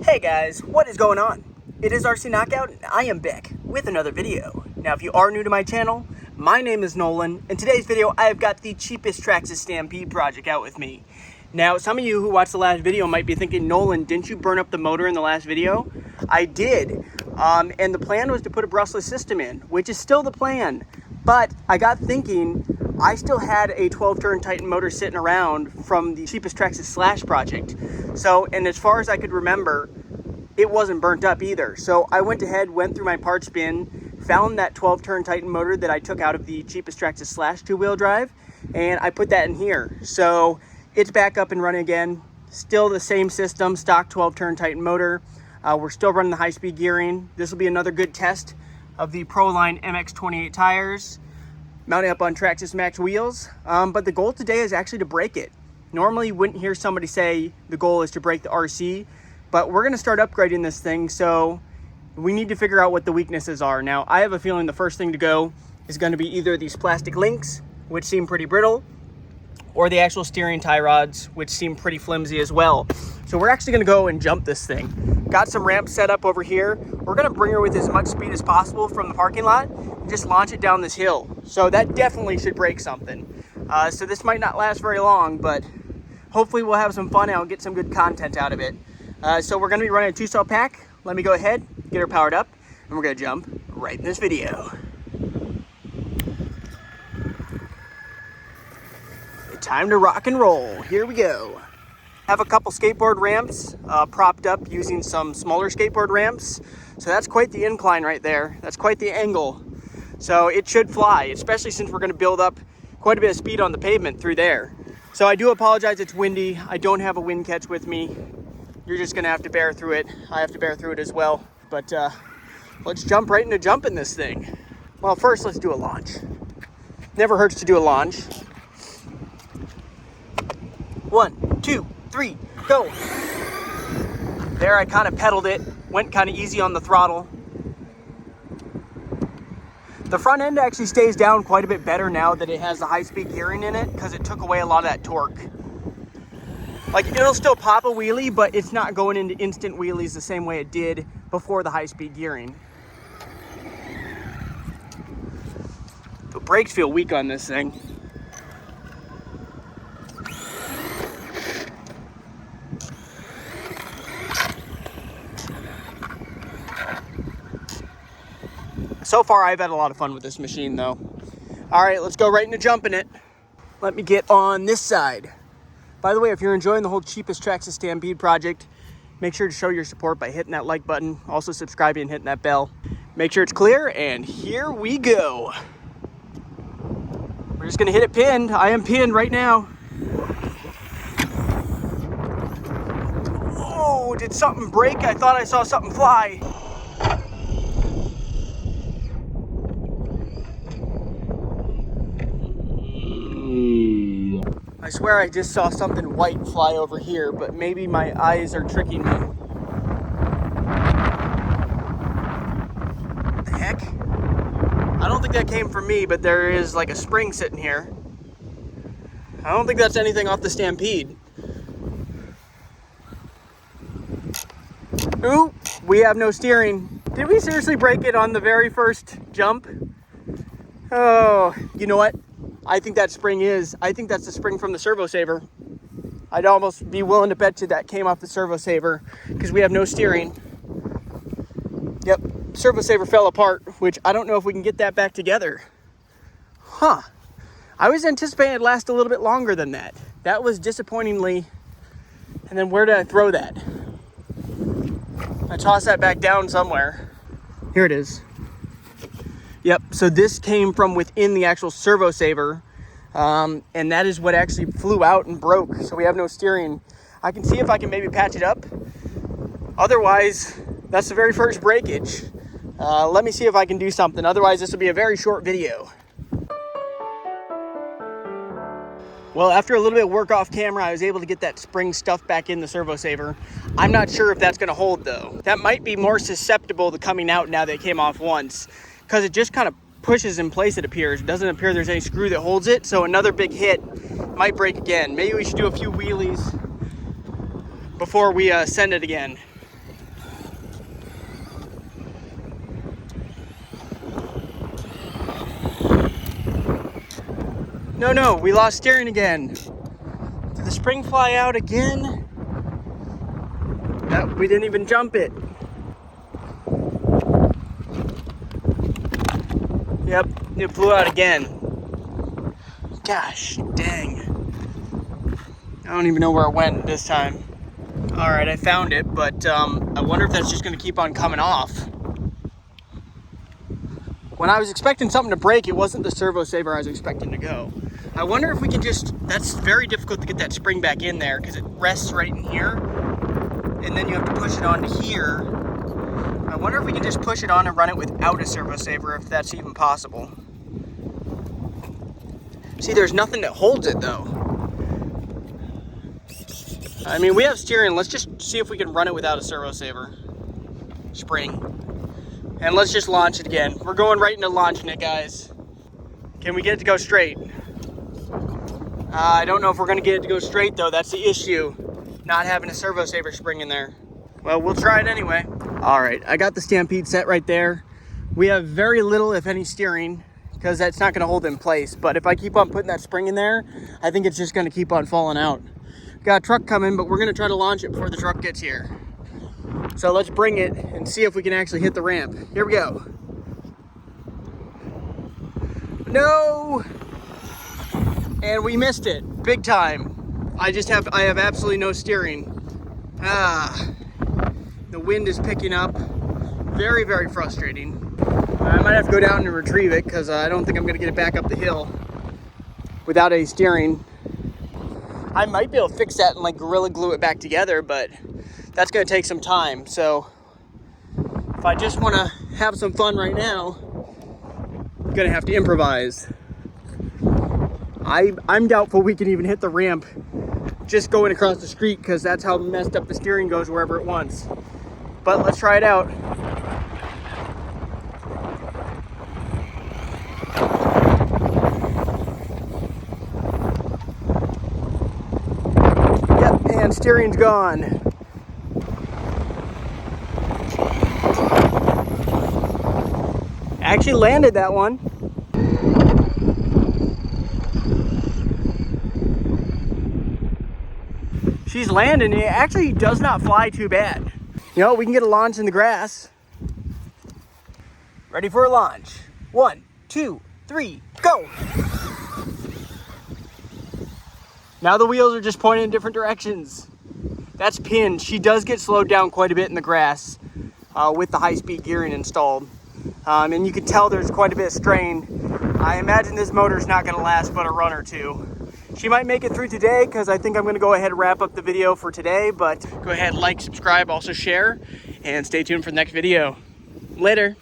Hey guys, what is going on? It is RC Knockout and I am back with another video. Now if you are new to my channel, my name is Nolan. In today's video I have got the cheapest TRAXXAS Stampede project out with me. Now some of you who watched the last video might be thinking, Nolan, didn't you burn up the motor in the last video? I did, and the plan was to put a brushless system in, which is still the plan. But I got thinking, I still had a 12-turn Titan motor sitting around from the cheapest TRAXXAS Slash project. So, and as far as I could remember, it wasn't burnt up either. So I went ahead, went through my parts bin, found that 12-turn Titan motor that I took out of the cheapest TRAXXAS Slash two-wheel drive, and I put that in here. So it's back up and running again. Still the same system, stock 12-turn Titan motor. We're still running the high-speed gearing. This will be another good test of the Proline MX28 tires, mounting up on TRAXXAS Max wheels. But the goal today is actually to break it. Normally you wouldn't hear somebody say the goal is to break the RC, but we're gonna start upgrading this thing, so we need to figure out what the weaknesses are. Now, I have a feeling the first thing to go is gonna be either these plastic links, which seem pretty brittle, or the actual steering tie rods, which seem pretty flimsy as well. So we're actually gonna go and jump this thing. Got some ramps set up over here. We're gonna bring her with as much speed as possible from the parking lot and just launch it down this hill. So that definitely should break something. So this might not last very long, but hopefully we'll have some fun and I'll get some good content out of it. So we're gonna be running a 2-cell pack. Let me go ahead, get her powered up, and we're gonna jump right in this video. Time to rock and roll. Here we go. Have a couple skateboard ramps propped up using some smaller skateboard ramps. So that's quite the incline right there. That's quite the angle. So it should fly, especially since we're gonna build up quite a bit of speed on the pavement through there. So I do apologize, it's windy. I don't have a wind catch with me. You're just gonna have to bear through it. I have to bear through it as well. But let's jump right into jumping this thing. Well, first let's do a launch. Never hurts to do a launch. 1, 2, 3, go. There, I kind of pedaled it, went kind of easy on the throttle. The front end actually stays down quite a bit better now that it has the high-speed gearing in it, because it took away a lot of that torque. Like, it'll still pop a wheelie, but it's not going into instant wheelies the same way it did before the high-speed gearing. The brakes feel weak on this thing. So far, I've had a lot of fun with this machine, though. All right, let's go right into jumping it. Let me get on this side. By the way, if you're enjoying the whole cheapest TRAXXAS Stampede project, make sure to show your support by hitting that like button, also subscribing and hitting that bell. Make sure it's clear, and here we go. We're just gonna hit it pinned. I am pinned right now. Oh, did something break? I thought I saw something fly. I swear I just saw something white fly over here, but maybe my eyes are tricking me. What the heck? I don't think that came from me, but there is like a spring sitting here. I don't think that's anything off the Stampede. Ooh, we have no steering. Did we seriously break it on the very first jump? Oh, you know what? I think that's the spring from the servo saver. I'd almost be willing to bet you that came off the servo saver because we have no steering. Yep, servo saver fell apart, which I don't know if we can get that back together. Huh. I was anticipating it'd last a little bit longer than that. That was disappointingly. And then where did I throw that? I tossed that back down somewhere. Here it is. Yep, so this came from within the actual servo saver, and that is what actually flew out and broke, so we have no steering. I can see if I can maybe patch it up. Otherwise, that's the very first breakage. Let me see if I can do something. Otherwise, this will be a very short video. Well, after a little bit of work off camera, I was able to get that spring stuff back in the servo saver. I'm not sure if that's gonna hold though. That might be more susceptible to coming out now that it came off once, because it just kind of pushes in place, it appears. It doesn't appear there's any screw that holds it, so another big hit might break again. Maybe we should do a few wheelies before we send it again. No, we lost steering again. Did the spring fly out again? No, we didn't even jump it. Yep, it flew out again. Gosh, dang. I don't even know where it went this time. All right, I found it, but I wonder if that's just gonna keep on coming off. When I was expecting something to break, it wasn't the servo saver I was expecting to go. I wonder if we can just, that's very difficult to get that spring back in there because it rests right in here, and then you have to push it onto here. I wonder if we can just push it on and run it without a servo saver, if that's even possible. See, there's nothing that holds it though. I mean, we have steering. Let's just see if we can run it without a servo saver spring. And let's just launch it again. We're going right into launching it, guys. Can we get it to go straight? I don't know if we're gonna get it to go straight though. That's the issue, not having a servo saver spring in there. Well, we'll try it anyway. All right, I got the Stampede set right there. We have very little, if any, steering because that's not gonna hold in place. But if I keep on putting that spring in there, I think it's just gonna keep on falling out. Got a truck coming, but we're gonna try to launch it before the truck gets here. So let's bring it and see if we can actually hit the ramp. Here we go. No! And we missed it, big time. I have absolutely no steering. The wind is picking up. Very, very frustrating. I might have to go down and retrieve it because I don't think I'm gonna get it back up the hill without any steering. I might be able to fix that and like Gorilla Glue it back together, but that's gonna take some time. So if I just wanna have some fun right now, I'm gonna have to improvise. I'm doubtful we can even hit the ramp just going across the street because that's how messed up the steering goes wherever it wants. But let's try it out. Yep, and steering's gone. Actually landed that one. She's landing. It actually does not fly too bad. You know, we can get a launch in the grass. Ready for a launch. 1, 2, 3, go! Now the wheels are just pointing in different directions. That's pinned. She does get slowed down quite a bit in the grass with the high-speed gearing installed. And you can tell there's quite a bit of strain. I imagine this motor's not gonna last but a run or two. She might make it through today because I think I'm gonna go ahead and wrap up the video for today, but go ahead, like, subscribe, also share, and stay tuned for the next video. Later.